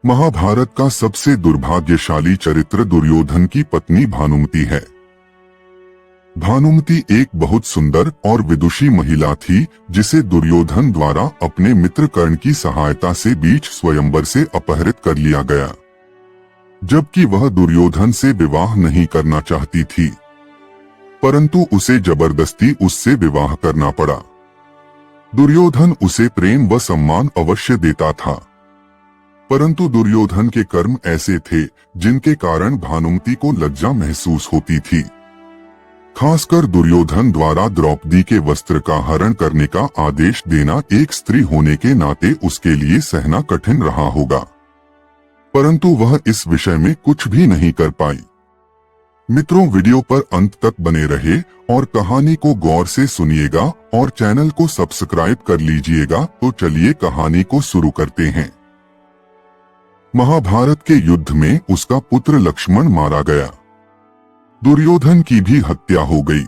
महाभारत का सबसे दुर्भाग्यशाली चरित्र दुर्योधन की पत्नी भानुमति है। भानुमति एक बहुत सुंदर और विदुषी महिला थी जिसे दुर्योधन द्वारा अपने मित्र कर्ण की सहायता से बीच स्वयंवर से अपहरित कर लिया गया, जबकि वह दुर्योधन से विवाह नहीं करना चाहती थी, परंतु उसे जबरदस्ती उससे विवाह करना पड़ा। दुर्योधन उसे प्रेम व सम्मान अवश्य देता था, परंतु दुर्योधन के कर्म ऐसे थे जिनके कारण भानुमति को लज्जा महसूस होती थी। खासकर दुर्योधन द्वारा द्रौपदी के वस्त्र का हरण करने का आदेश देना एक स्त्री होने के नाते उसके लिए सहना कठिन रहा होगा, परंतु वह इस विषय में कुछ भी नहीं कर पाई। मित्रों, वीडियो पर अंत तक बने रहे और कहानी को गौर से सुनिएगा और चैनल को सब्सक्राइब कर लीजिएगा। तो चलिए कहानी को शुरू करते हैं। महाभारत के युद्ध में उसका पुत्र लक्ष्मण मारा गया। दुर्योधन की भी हत्या हो गई।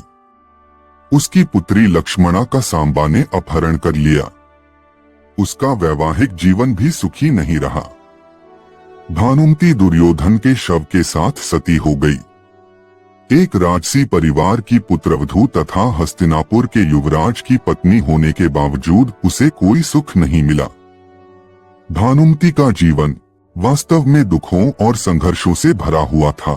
उसकी पुत्री लक्ष्मणा का सांबा ने अपहरण कर लिया। उसका वैवाहिक जीवन भी सुखी नहीं रहा। भानुमति दुर्योधन के शव के साथ सती हो गई। एक राजसी परिवार की पुत्रवधू तथा हस्तिनापुर के युवराज की पत्नी होने के बावजूद उसे कोई सुख नहीं मिला। भानुमति का जीवन वास्तव में दुखों और संघर्षों से भरा हुआ था।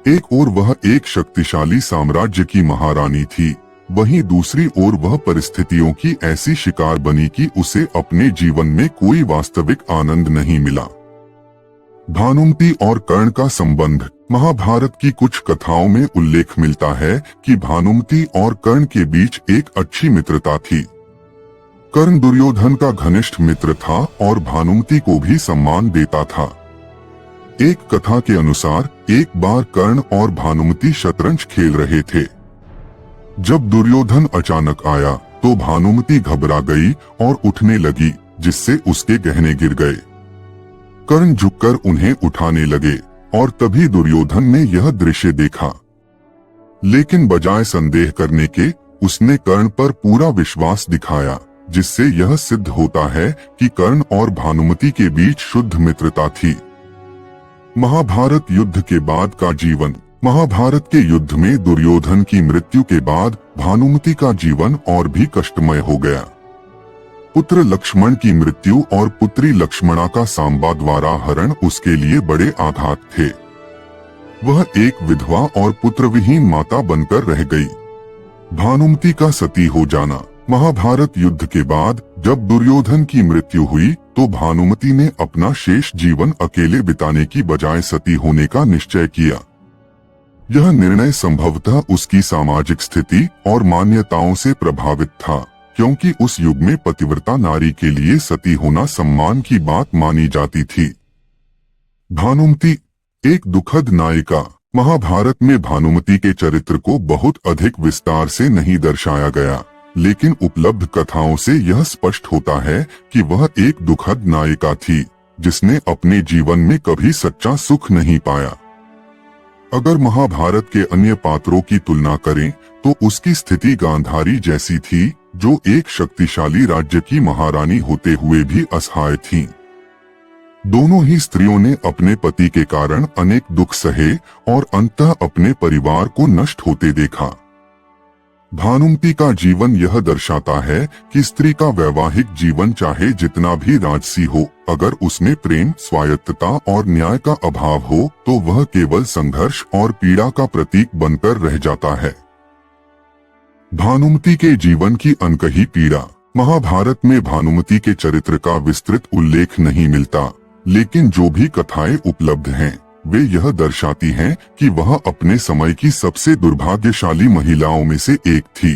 एक ओर वह एक शक्तिशाली साम्राज्य की महारानी थी, वहीं दूसरी ओर वह परिस्थितियों की ऐसी शिकार बनी कि उसे अपने जीवन में कोई वास्तविक आनंद नहीं मिला। भानुमति और कर्ण का संबंध महाभारत की कुछ कथाओं में उल्लेख मिलता है कि भानुमति और कर्ण के बीच एक अच्छी मित्रता थी। कर्ण दुर्योधन का घनिष्ठ मित्र था और भानुमति को भी सम्मान देता था। एक कथा के अनुसार एक बार कर्ण और भानुमति शतरंज खेल रहे थे। जब दुर्योधन अचानक आया तो भानुमति घबरा गई और उठने लगी, जिससे उसके गहने गिर गए। कर्ण झुककर उन्हें उठाने लगे और तभी दुर्योधन ने यह दृश्य देखा, लेकिन बजाय संदेह करने के उसने कर्ण पर पूरा विश्वास दिखाया, जिससे यह सिद्ध होता है कि कर्ण और भानुमति के बीच शुद्ध मित्रता थी। महाभारत युद्ध के बाद का जीवन। महाभारत के युद्ध में दुर्योधन की मृत्यु के बाद भानुमति का जीवन और भी कष्टमय हो गया। पुत्र लक्ष्मण की मृत्यु और पुत्री लक्ष्मणा का सांबा द्वारा हरण उसके लिए बड़े आघात थे। वह एक विधवा और पुत्रविहीन माता बनकर रह गई। भानुमति का सती हो जाना। महाभारत युद्ध के बाद जब दुर्योधन की मृत्यु हुई तो भानुमति ने अपना शेष जीवन अकेले बिताने की बजाय सती होने का निश्चय किया। यह निर्णय संभवतः उसकी सामाजिक स्थिति और मान्यताओं से प्रभावित था, क्योंकि उस युग में पतिव्रता नारी के लिए सती होना सम्मान की बात मानी जाती थी। भानुमति एक दुखद नायिका। महाभारत में भानुमति के चरित्र को बहुत अधिक विस्तार से नहीं दर्शाया गया, लेकिन उपलब्ध कथाओं से यह स्पष्ट होता है कि वह एक दुखद नायिका थी जिसने अपने जीवन में कभी सच्चा सुख नहीं पाया। अगर महाभारत के अन्य पात्रों की तुलना करें तो उसकी स्थिति गांधारी जैसी थी, जो एक शक्तिशाली राज्य की महारानी होते हुए भी असहाय थीं। दोनों ही स्त्रियों ने अपने पति के कारण अनेक दुख सहे और अंततः अपने परिवार को नष्ट होते देखा। भानुमति का जीवन यह दर्शाता है कि स्त्री का वैवाहिक जीवन चाहे जितना भी राजसी हो, अगर उसमें प्रेम, स्वायत्तता और न्याय का अभाव हो तो वह केवल संघर्ष और पीड़ा का प्रतीक बनकर रह जाता है। भानुमति के जीवन की अनकही पीड़ा। महाभारत में भानुमति के चरित्र का विस्तृत उल्लेख नहीं मिलता, लेकिन जो भी कथाएं उपलब्ध हैं वे यह दर्शाती हैं कि वह अपने समय की सबसे दुर्भाग्यशाली महिलाओं में से एक थी।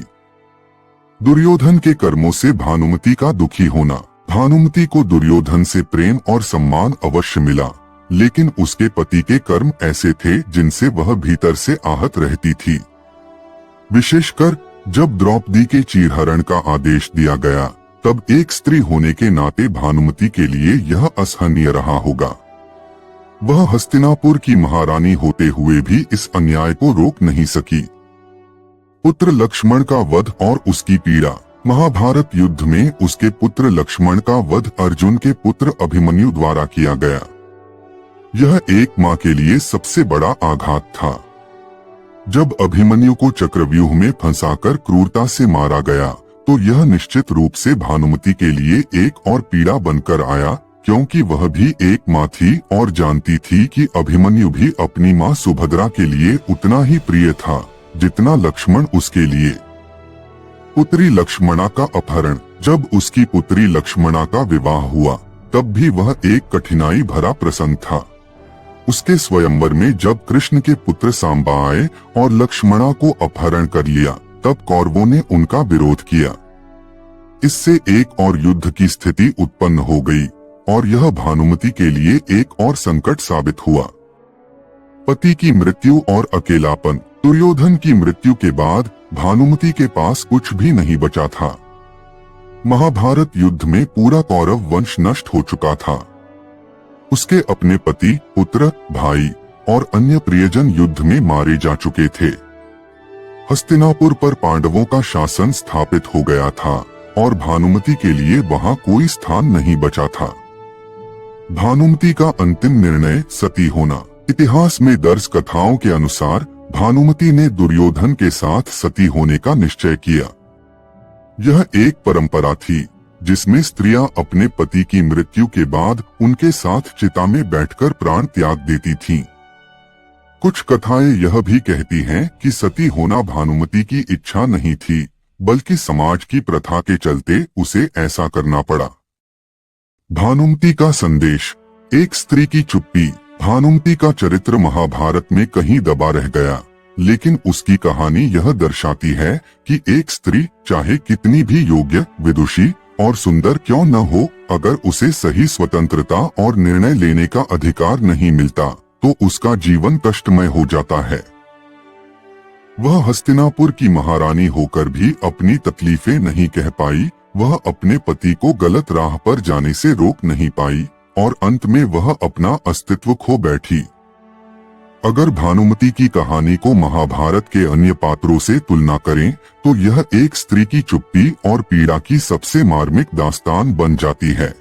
दुर्योधन के कर्मों से भानुमति का दुखी होना। भानुमति को दुर्योधन से प्रेम और सम्मान अवश्य मिला, लेकिन उसके पति के कर्म ऐसे थे जिनसे वह भीतर से आहत रहती थी। विशेषकर जब द्रौपदी के चीरहरण का आदेश दिया गया, तब एक स्त्री होने के नाते भानुमति के लिए यह असहनीय रहा होगा। वह हस्तिनापुर की महारानी होते हुए भी इस अन्याय को रोक नहीं सकी। पुत्र लक्ष्मण का वध और उसकी पीड़ा। महाभारत युद्ध में उसके पुत्र लक्ष्मण का वध अर्जुन के पुत्र अभिमन्यु द्वारा किया गया। यह एक मां के लिए सबसे बड़ा आघात था। जब अभिमन्यु को चक्रव्यूह में फंसाकर क्रूरता से मारा गया तो यह निश्चित रूप से भानुमति के लिए एक और पीड़ा बनकर आया, क्योंकि वह भी एक मां थी और जानती थी कि अभिमन्यु भी अपनी मां सुभद्रा के लिए उतना ही प्रिय था जितना लक्ष्मण उसके लिए। पुत्री लक्ष्मणा का अपहरण। जब उसकी पुत्री लक्ष्मणा का विवाह हुआ तब भी वह एक कठिनाई भरा प्रसंग था। उसके स्वयंवर में जब कृष्ण के पुत्र सांबा आए और लक्ष्मणा को अपहरण कर लिया तब कौरवों ने उनका विरोध किया। इससे एक और युद्ध की स्थिति उत्पन्न हो गई और यह भानुमति के लिए एक और संकट साबित हुआ। पति की मृत्यु और अकेलापन। दुर्योधन की मृत्यु के बाद भानुमति के पास कुछ भी नहीं बचा था। महाभारत युद्ध में पूरा कौरव वंश नष्ट हो चुका था। उसके अपने पति, पुत्र, भाई और अन्य प्रियजन युद्ध में मारे जा चुके थे। हस्तिनापुर पर पांडवों का शासन स्थापित हो गया था और भानुमति के लिए वहां कोई स्थान नहीं बचा था। भानुमति का अंतिम निर्णय सती होना। इतिहास में दर्ज कथाओं के अनुसार भानुमति ने दुर्योधन के साथ सती होने का निश्चय किया। यह एक परंपरा थी जिसमें स्त्रियां अपने पति की मृत्यु के बाद उनके साथ चिता में बैठकर प्राण त्याग देती थीं। कुछ कथाएं यह भी कहती हैं कि सती होना भानुमति की इच्छा नहीं थी, बल्कि समाज की प्रथा के चलते उसे ऐसा करना पड़ा। भानुमति का संदेश। एक स्त्री की चुप्पी। भानुमति का चरित्र महाभारत में कहीं दबा रह गया, लेकिन उसकी कहानी यह दर्शाती है कि एक स्त्री चाहे कितनी भी योग्य, विदुषी और सुंदर क्यों न हो, अगर उसे सही स्वतंत्रता और निर्णय लेने का अधिकार नहीं मिलता तो उसका जीवन कष्टमय हो जाता है। वह हस्तिनापुर की महारानी होकर भी अपनी तकलीफें नहीं कह पाई, वह अपने पति को गलत राह पर जाने से रोक नहीं पाई और अंत में वह अपना अस्तित्व खो बैठी। अगर भानुमति की कहानी को महाभारत के अन्य पात्रों से तुलना करें तो यह एक स्त्री की चुप्पी और पीड़ा की सबसे मार्मिक दास्तान बन जाती है।